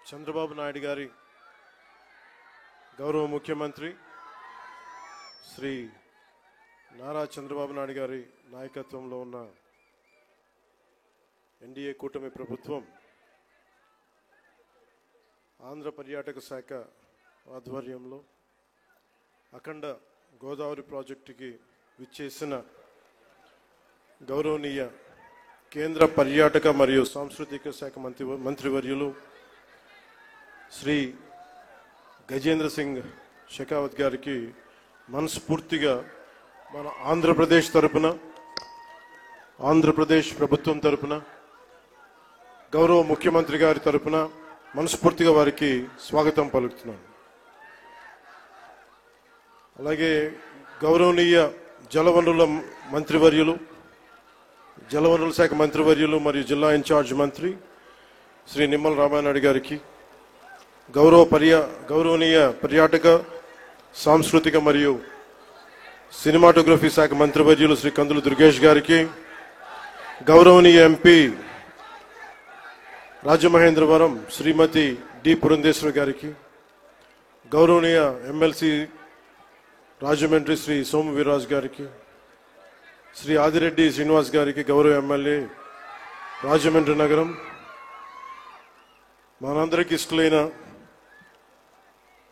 చంద్రబాబు నాయుడు గారి గౌరవ ముఖ్యమంత్రి శ్రీ నారా చంద్రబాబు నాయుడు గారి నాయకత్వంలో ఉన్న ఎన్డీఏ కూటమి ప్రభుత్వం ఆంధ్ర పర్యాటక శాఖ ఆధ్వర్యంలో అఖండ గోదావరి ప్రాజెక్టుకి విచ్చేసిన గౌరవనీయ కేంద్ర పర్యాటక మరియు సాంస్కృతిక శాఖ మంత్రివర్యులు శ్రీ గజేంద్ర సింగ్ షెకావత్ గారికి మనస్ఫూర్తిగా మన ఆంధ్రప్రదేశ్ తరపున, ఆంధ్రప్రదేశ్ ప్రభుత్వం తరపున, గౌరవ ముఖ్యమంత్రి గారి తరపున మనస్ఫూర్తిగా వారికి స్వాగతం పలుకుతున్నాను. అలాగే గౌరవనీయ జలవనరుల మంత్రివర్యులు, జలవనరుల శాఖ మంత్రివర్యులు మరియు జిల్లా ఇన్ఛార్జ్ మంత్రి శ్రీ నిమ్మల రామానాయుడు గారికి, గౌరవనీయ పర్యాటక సాంస్కృతిక మరియు సినిమాటోగ్రఫీ శాఖ మంత్రివర్యులు శ్రీ కందుల దుర్గేష్ గారికి, గౌరవనీయ ఎంపీ రాజమహేంద్రవరం శ్రీమతి డి పురంధేశ్వరి గారికి, గౌరవనీయ ఎమ్మెల్సీ రాజమండ్రి శ్రీ సోము వీర్రాజు గారికి, శ్రీ ఆదిరెడ్డి శ్రీనివాస్ గారికి, గౌరవ ఎమ్మెల్యే రాజమండ్రి నగరం, మనందరికీ ఇష్టలైన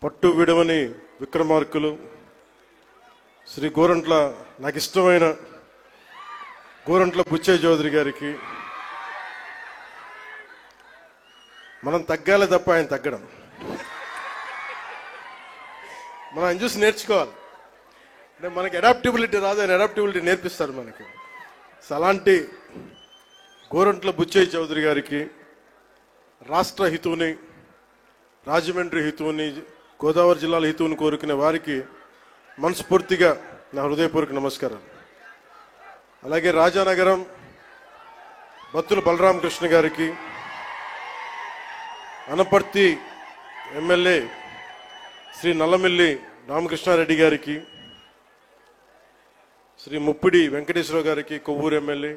పట్టు విడవని విక్రమార్కులు శ్రీ గోరంట్ల, నాకు ఇష్టమైన గోరంట్ల బుచ్చయ్య చౌదరి గారికి, మనం తగ్గాలి తప్ప ఆయన తగ్గడం, మనం ఆయన చూసి నేర్చుకోవాలి. అంటే మనకి అడాప్టబిలిటీ రాదు, ఆయన అడాప్టబిలిటీ నేర్పిస్తారు మనకి. అలాంటి గోరంట్ల బుచ్చయ్య చౌదరి గారికి, రాష్ట్ర హితువుని, రాజమండ్రి హితువుని, గోదావరి జిల్లాల హితువుని కోరుకునే వారికి మనస్ఫూర్తిగా నా హృదయపూర్వక నమస్కారాలు. అలాగే రాజానగరం బత్తుల బలరామకృష్ణ గారికి, అనపర్తి ఎమ్మెల్యే శ్రీ నల్లమిల్లి రామకృష్ణారెడ్డి గారికి, శ్రీ ముప్పిడి వెంకటేశ్వరరావు గారికి, కొవ్వూరు ఎమ్మెల్యే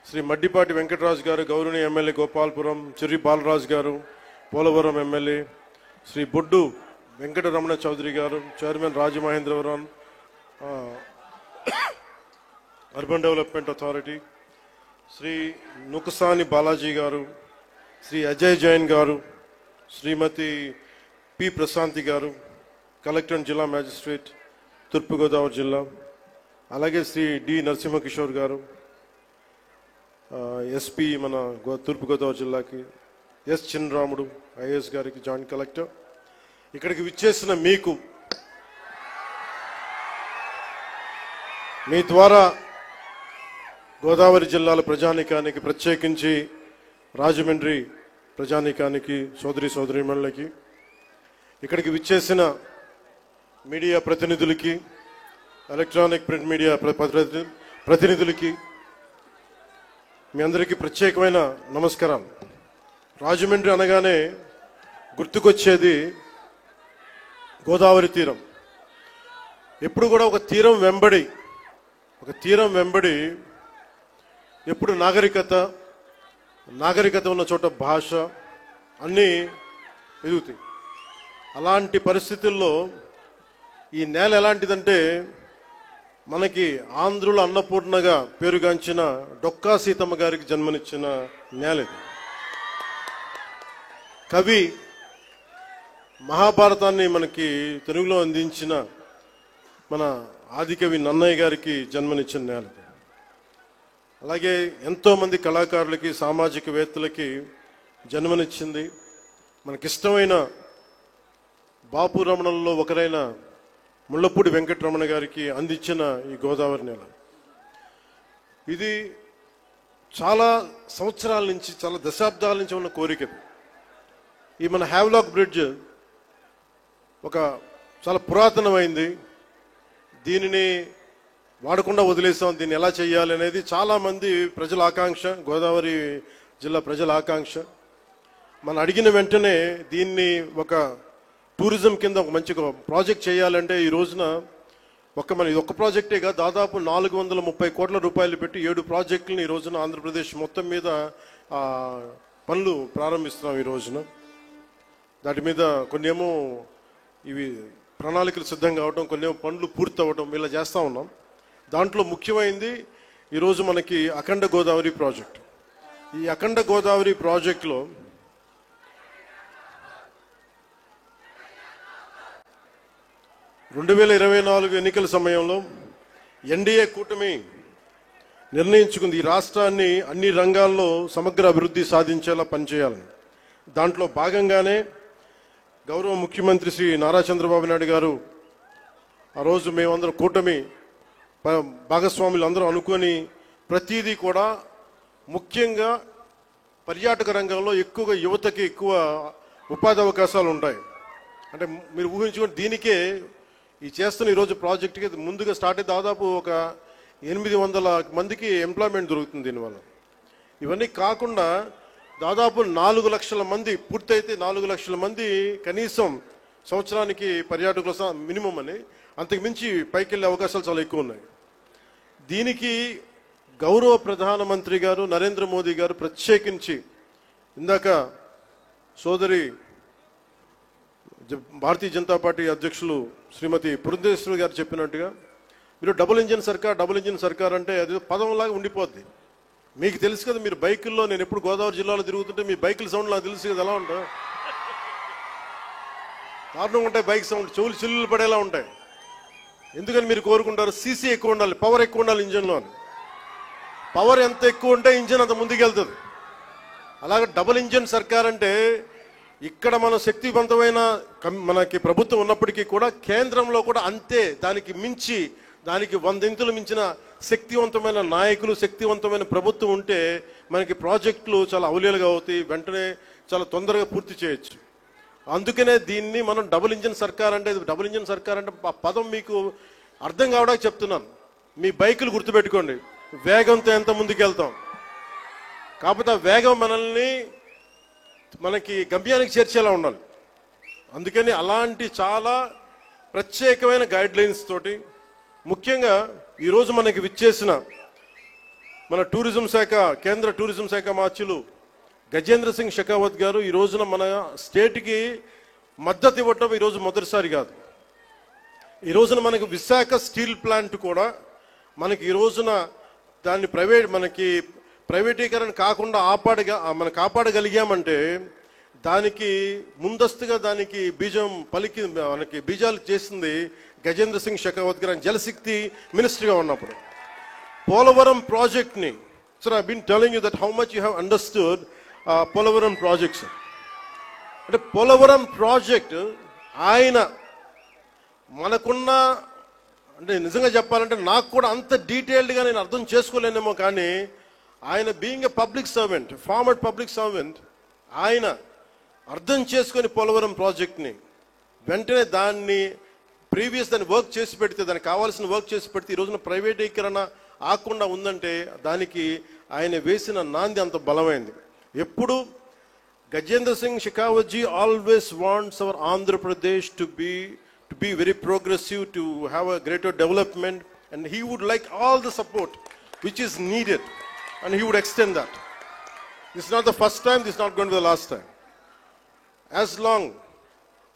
శ్రీ మడ్డిపాటి వెంకటరాజు గారు, గౌరవనీయ ఎమ్మెల్యే గోపాలపురం చెర్రి బాలరాజు గారు, పోలవరం ఎమ్మెల్యే శ్రీ బొడ్డు వెంకటరమణ చౌదరి గారు, chairman Rajamahendravaram urban development authority, Shri Nukasani Balaji గారు, శ్రీ అజయ్ జైన్ గారు, శ్రీమతి పి ప్రశాంతి గారు, కలెక్టర్ జిల్లా మ్యాజిస్ట్రేట్ తూర్పుగోదావరి జిల్లా, అలాగే శ్రీ డి నరసింహకిషోర్ గారు, ఎస్పీ మన తూర్పుగోదావరి జిల్లాకి, ఎస్ చిన్నరాముడు ఐఏఎస్ గారికి, జాయింట్ కలెక్టర్, ఇక్కడికి విచ్చేసిన మీకు, మీ ద్వారా గోదావరి జిల్లాల ప్రజానీకానికి, ప్రత్యేకించి రాజమండ్రి ప్రజానీకానికి, సోదరీమణులకి, ఇక్కడికి విచ్చేసిన మీడియా ప్రతినిధులకి, ఎలక్ట్రానిక్ ప్రింట్ మీడియా ప్రతినిధులకి మీ అందరికీ ప్రత్యేకమైన నమస్కారం. రాజమండ్రి అనగానే గుర్తుకొచ్చేది గోదావరి తీరం. ఎప్పుడు కూడా ఒక తీరం వెంబడి ఎప్పుడు నాగరికత ఉన్న చోట భాష అన్నీ ఎదుగుతాయి. అలాంటి పరిస్థితుల్లో ఈ నేల ఎలాంటిదంటే, మనకి ఆంధ్రుల అన్నపూర్ణగా పేరుగాంచిన డొక్కా సీతమ్మ గారికి జన్మనిచ్చిన నేల ఇది. కవి మహాభారతాన్ని మనకి తెలుగులో అందించిన మన ఆదికవి నన్నయ్య గారికి జన్మనిచ్చిన నేల. అలాగే ఎంతోమంది కళాకారులకి, సామాజికవేత్తలకి జన్మనిచ్చింది. మనకిష్టమైన బాపు రమణంలో ఒకరైన ముళ్ళపూడి వెంకటరమణ గారికి అందించిన ఈ గోదావరి నేల. ఇది చాలా సంవత్సరాల నుంచి, చాలా దశాబ్దాల నుంచి ఉన్న కోరిక. ఈ మన హ్యావ్లాక్ బ్రిడ్జ్ ఒక చాలా పురాతనమైంది. దీనిని వాడకుండా వదిలేసాం, దీన్ని ఎలా చేయాలి అనేది చాలామంది ప్రజల ఆకాంక్ష, గోదావరి జిల్లా ప్రజల ఆకాంక్ష. మనం అడిగిన వెంటనే దీన్ని ఒక టూరిజం కింద ఒక మంచి ప్రాజెక్ట్ చేయాలంటే ఈ రోజున ఇది ఒక్క ప్రాజెక్టేగా దాదాపు 430 కోట్ల రూపాయలు పెట్టి 7 ప్రాజెక్టులను ఈ రోజున ఆంధ్రప్రదేశ్ మొత్తం మీద పనులు ప్రారంభిస్తున్నాం ఈ రోజున. దాటి మీద కొన్ని ఏమో ఇవి ప్రణాళికలు సిద్ధం కావటం, కొన్ని ఏమో పనులు పూర్తి అవ్వటం, ఇలా చేస్తూ ఉన్నాం. దాంట్లో ముఖ్యమైనది ఈరోజు మనకి అఖండ గోదావరి ప్రాజెక్ట్. ఈ అఖండ గోదావరి ప్రాజెక్టులో 2024 ఎన్నికల సమయంలో ఎన్డీఏ కూటమి నిర్ణయించుకుంది ఈ రాష్ట్రాన్ని అన్ని రంగాల్లో సమగ్ర అభివృద్ధి సాధించేలా పనిచేయాలని. దాంట్లో భాగంగానే గౌరవ ముఖ్యమంత్రి శ్రీ నారా చంద్రబాబు నాయుడు గారు ఆ రోజు మేమందరం కూటమి భాగస్వాములు అందరూ అనుకొని ప్రతిదీ కూడా ముఖ్యంగా పర్యాటక రంగంలో ఎక్కువగా యువతకి ఎక్కువ ఉపాధి అవకాశాలు ఉంటాయి. అంటే మీరు ఊహించుకొని దీనికే ఈ చేస్తున్న ఈరోజు ప్రాజెక్టుకి ముందుగా స్టార్ట్ అయితే దాదాపు ఒక 800 మందికి ఎంప్లాయ్మెంట్ దొరుకుతుంది దీనివల్ల. ఇవన్నీ కాకుండా దాదాపు 4 లక్షల మంది, పూర్తయితే 4 లక్షల మంది కనీసం సంవత్సరానికి పర్యాటకుల మినిమం అని, అంతకు మించి పైకి వెళ్ళే అవకాశాలు చాలా ఎక్కువ ఉన్నాయి. దీనికి గౌరవ ప్రధానమంత్రి గారు నరేంద్ర మోదీ గారు ప్రత్యేకించి ఇందాక సోదరి భారతీయ జనతా పార్టీ అధ్యక్షులు శ్రీమతి పురంధేశ్వరి గారు చెప్పినట్టుగా మీరు డబుల్ ఇంజిన్ సర్కార్ అంటే అది పదంలాగా ఉండిపోద్ది. మీకు తెలుసు కదా, మీరు బైకుల్లో, నేను ఎప్పుడు గోదావరి జిల్లాలో తిరుగుతుంటే మీ బైకుల సౌండ్ నాకు తెలుసు కదా ఎలా ఉంటాయి, దారుణంగా ఉంటాయి బైక్ సౌండ్, చెవులు చిల్లులు పడేలా ఉంటాయి. ఎందుకని మీరు కోరుకుంటారు సీసీ ఎక్కువ ఉండాలి, పవర్ ఎక్కువ ఉండాలి ఇంజన్లో అని. పవర్ ఎంత ఎక్కువ ఉంటే ఇంజన్ అంత ముందుకెళ్తుంది. అలాగే డబుల్ ఇంజిన్ సర్కార్ అంటే ఇక్కడ మన శక్తివంతమైన మనకి ప్రభుత్వం ఉన్నప్పటికీ కూడా కేంద్రంలో కూడా అంతే, దానికి మించి, దానికి 100 ఇంతులు మించిన శక్తివంతమైన నాయకులు, శక్తివంతమైన ప్రభుత్వం ఉంటే మనకి ప్రాజెక్టులు చాలా అవలీలుగా అవుతాయి, వెంటనే చాలా తొందరగా పూర్తి చేయొచ్చు. అందుకనే దీన్ని మనం డబుల్ ఇంజిన్ సర్కార్ అంటే ఆ పదం మీకు అర్థం కావడానికి చెప్తున్నాను. మీ బైకులు గుర్తుపెట్టుకోండి, వేగంతో ఎంత ముందుకు వెళ్తాం, కాకపోతే ఆ వేగం మనకి గమ్యానికి చేర్చేలా ఉండాలి. అందుకని అలాంటి చాలా ప్రత్యేకమైన గైడ్ లైన్స్ తోటి ముఖ్యంగా ఈరోజు మనకి విచ్చేసిన మన టూరిజం శాఖ, కేంద్ర టూరిజం శాఖ మార్చులు గజేంద్ర సింగ్ షెకావత్ గారు ఈ రోజున మన స్టేట్కి మద్దతు ఇవ్వటం ఈరోజు మొదటిసారి కాదు. ఈ రోజున మనకి విశాఖ స్టీల్ ప్లాంట్ కూడా మనకి ఈ రోజున దాన్ని ప్రైవేటీకరణ కాకుండా కాపాడగలిగామంటే దానికి ముందస్తుగా దానికి బీజాలు చేసింది గజేంద్ర సింగ్ షెకావత్ గారు జలశక్తి మినిస్టర్గా ఉన్నప్పుడు. పోలవరం ప్రాజెక్ట్ని, sir I been telling you that how much you have understood Polavaram projects. అంటే పోలవరం ప్రాజెక్ట్ ఆయన మనకున్న, అంటే నిజంగా చెప్పాలంటే నాకు కూడా అంత డీటెయిల్డ్గా నేను అర్థం చేసుకోలేనేమో, కానీ ఆయన being a public servant, former public servant, ఆయన అర్థం చేసుకొని పోలవరం ప్రాజెక్ట్ని వెంటనే దాన్ని వర్క్ చేసి పెడితే, దానికి కావాల్సిన వర్క్ చేసి పెడితే ఈ రోజున ప్రైవేటీకరణ ఆకుండా ఉందంటే దానికి ఆయన వేసిన నాంది అంత బలమైంది. ఎప్పుడు Gajendra Singh Shekhawat ji always wants our Andhra Pradesh to be very progressive, to have a greater development, and he would like all the support which is needed, and he would extend that. This is not the first time, this is not going to be the last time. As long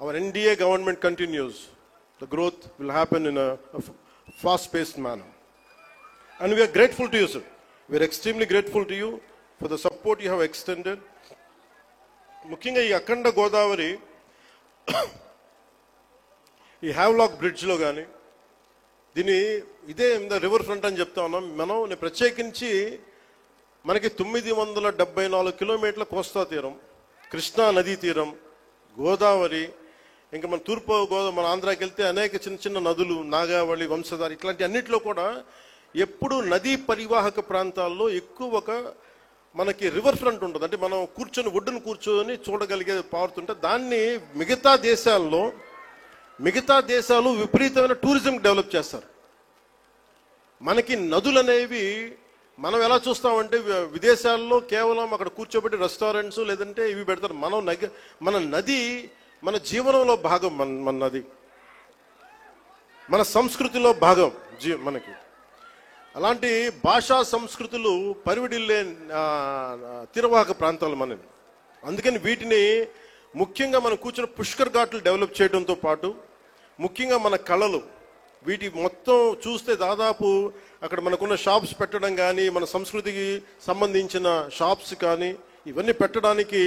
our NDA government continues, the growth will happen in a fast-paced manner. And we are grateful to you, sir. We are extremely grateful to you for the support you have extended. ముఖ్యంగా ఈ అఖండ గోదావరి ఈ Havelock బ్రిడ్జ్లో కానీ ఇదే river front అని చెప్తా ఉన్నాం మనం. ప్రత్యేకించి మనకి 974 కిలోమీటర్ల కోస్తా తీరం, కృష్ణా నదీ తీరం, గోదావరి, ఇంకా మన తూర్పు గోదావరి, మన ఆంధ్రాకి వెళ్తే అనేక చిన్న చిన్న నదులు, నాగావళి, వంశధార, ఇట్లాంటి అన్నింటిలో కూడా ఎప్పుడు నదీ పరివాహక ప్రాంతాల్లో ఎక్కువ మనకి రివర్ ఫ్రంట్ ఉంటుంది. అంటే మనం ఒడ్డును కూర్చొని చూడగలిగే పారుతుంటే దాన్ని మిగతా దేశాలు విపరీతమైన టూరిజం డెవలప్ చేస్తారు. మనకి నదులు అనేవి మనం ఎలా చూస్తామంటే విదేశాల్లో కేవలం అక్కడ కూర్చోబెట్టి రెస్టారెంట్స్ లేదంటే ఇవి పెడతారు. మన నది మన జీవనంలో భాగం, మన నది మన సంస్కృతిలో భాగం మనకి. అలాంటి భాషా సంస్కృతులు పరివిడిల్లే తీరవాహక ప్రాంతాలు మనవి. అందుకని వీటిని ముఖ్యంగా మనం కూర్చున్న పుష్కర్ ఘాట్లు డెవలప్ చేయడంతో పాటు ముఖ్యంగా మన కళలు వీటి మొత్తం చూస్తే దాదాపు అక్కడ మనకున్న షాప్స్ పెట్టడం కానీ మన సంస్కృతికి సంబంధించిన షాప్స్ కానీ ఇవన్నీ పెట్టడానికి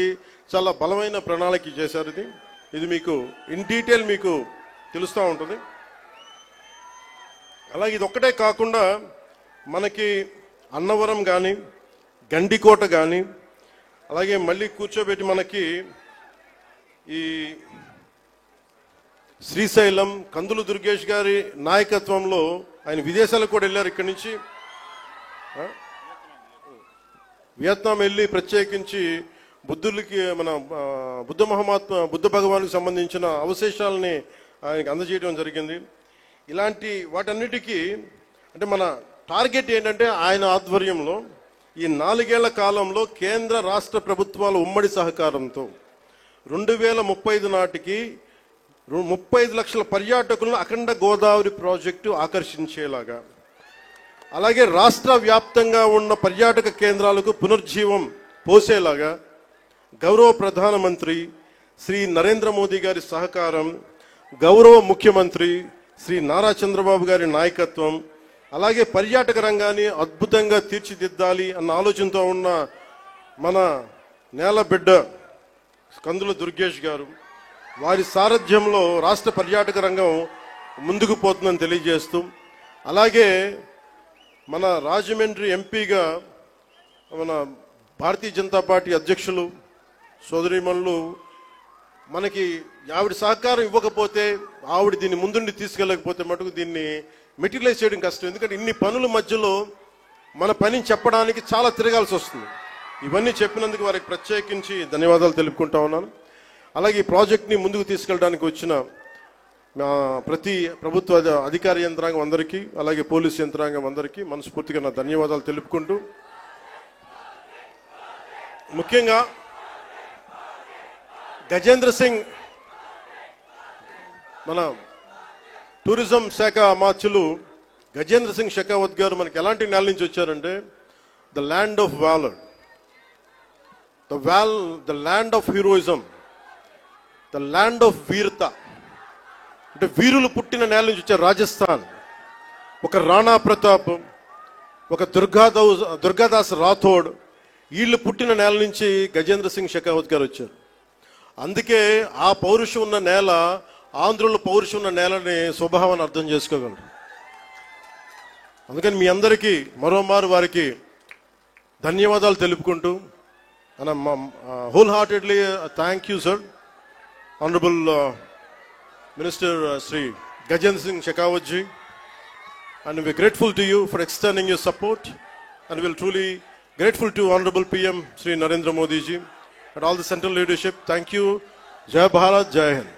చాలా బలమైన ప్రణాళిక చేశారు. ఇది మీకు ఇన్ డీటెయిల్ మీకు తెలుస్తూ ఉంటుంది. అలాగే ఇది ఒక్కటే కాకుండా మనకి అన్నవరం కానీ గండికోట కానీ అలాగే మళ్ళీ కూర్చోబెట్టి మనకి ఈ శ్రీశైలం కందులు దుర్గేష్ గారి నాయకత్వంలో ఆయన విదేశాలకు కూడా వెళ్ళారు. ఇక్కడి నుంచి వియత్నాం వెళ్ళి ప్రత్యేకించి బుద్ధులకి మన బుద్ధ భగవానికి సంబంధించిన అవశేషాలని ఆయనకి అందజేయడం జరిగింది. ఇలాంటి వాటన్నిటికీ అంటే మన టార్గెట్ ఏంటంటే ఆయన ఆధ్వర్యంలో ఈ 4 ఏళ్ల కాలంలో కేంద్ర రాష్ట్ర ప్రభుత్వాల ఉమ్మడి సహకారంతో 2035 నాటికి 35 లక్షల పర్యాటకులను అఖండ గోదావరి ప్రాజెక్టు ఆకర్షించేలాగా, అలాగే రాష్ట్ర వ్యాప్తంగా ఉన్న పర్యాటక కేంద్రాలకు పునర్జీవం పోసేలాగా గౌరవ ప్రధానమంత్రి శ్రీ నరేంద్ర మోదీ గారి సహకారం, గౌరవ ముఖ్యమంత్రి శ్రీ నారా చంద్రబాబు గారి నాయకత్వం, అలాగే పర్యాటక రంగాన్ని అద్భుతంగా తీర్చిదిద్దాలి అన్న ఆలోచనతో ఉన్న మన నేల బిడ్డ కందుల దుర్గేష్ గారు వారి సారథ్యంలో రాష్ట్ర పర్యాటక రంగం ముందుకు పోతుందని తెలియజేస్తూ, అలాగే మన రాజమండ్రి ఎంపీగా మన భారతీయ జనతా పార్టీ అధ్యక్షులు సోదరీమణులు మనకి ఆవిడ సహకారం ఇవ్వకపోతే, ఆవిడ దీన్ని ముందుండి తీసుకెళ్ళకపోతే మటుకు దీన్ని మెటీరియలైజ్ చేయడం కష్టం. ఎందుకంటే ఇన్ని పనుల మధ్యలో మన పనిని చెప్పడానికి చాలా తిరగాల్సి వస్తుంది. ఇవన్నీ చెప్పినందుకు వారికి ప్రత్యేకించి ధన్యవాదాలు తెలుపుకుంటా ఉన్నాను. అలాగే ఈ ప్రాజెక్ట్ని ముందుకు తీసుకెళ్ళడానికి వచ్చిన ప్రతి ప్రభుత్వ అధికార యంత్రాంగం అందరికీ, అలాగే పోలీసు యంత్రాంగం అందరికీ మనస్ఫూర్తిగా నా ధన్యవాదాలు తెలుపుకుంటూ, ముఖ్యంగా గజేంద్ర సింగ్ మన టూరిజం శాఖ అమాత్యులు గజేంద్ర సింగ్ షెకావత్ గారు మనకి ఎలాంటి నేల నుంచి వచ్చారంటే the land of valour, the land of heroism, the land of వీరత, అంటే వీరులు పుట్టిన నేల నుంచి వచ్చారు. రాజస్థాన్ ఒక రాణా ప్రతాప్, ఒక దుర్గాదాస్ రాథోడ్, వీళ్ళు పుట్టిన నేల నుంచి గజేంద్ర సింగ్ షెకావత్ గారు వచ్చారు. అందుకే ఆ పౌరుషం ఉన్న నేల, ఆంధ్రుల పౌరుషం ఉన్న నేలని స్వభావాన్ని అర్థం చేసుకోగలరు. అందుకని మీ అందరికీ మరోమారు వారికి ధన్యవాదాలు తెలుపుకుంటూ, wholeheartedly thank you sir, honourable minister Shri Gajendra Singh Shekhawat ji, and we're grateful to you for extending your support, and we're truly grateful to Honorable PM Shri Narendra Modi ji and all the central leadership. Thank you. Jai Bharat, Jai Hind.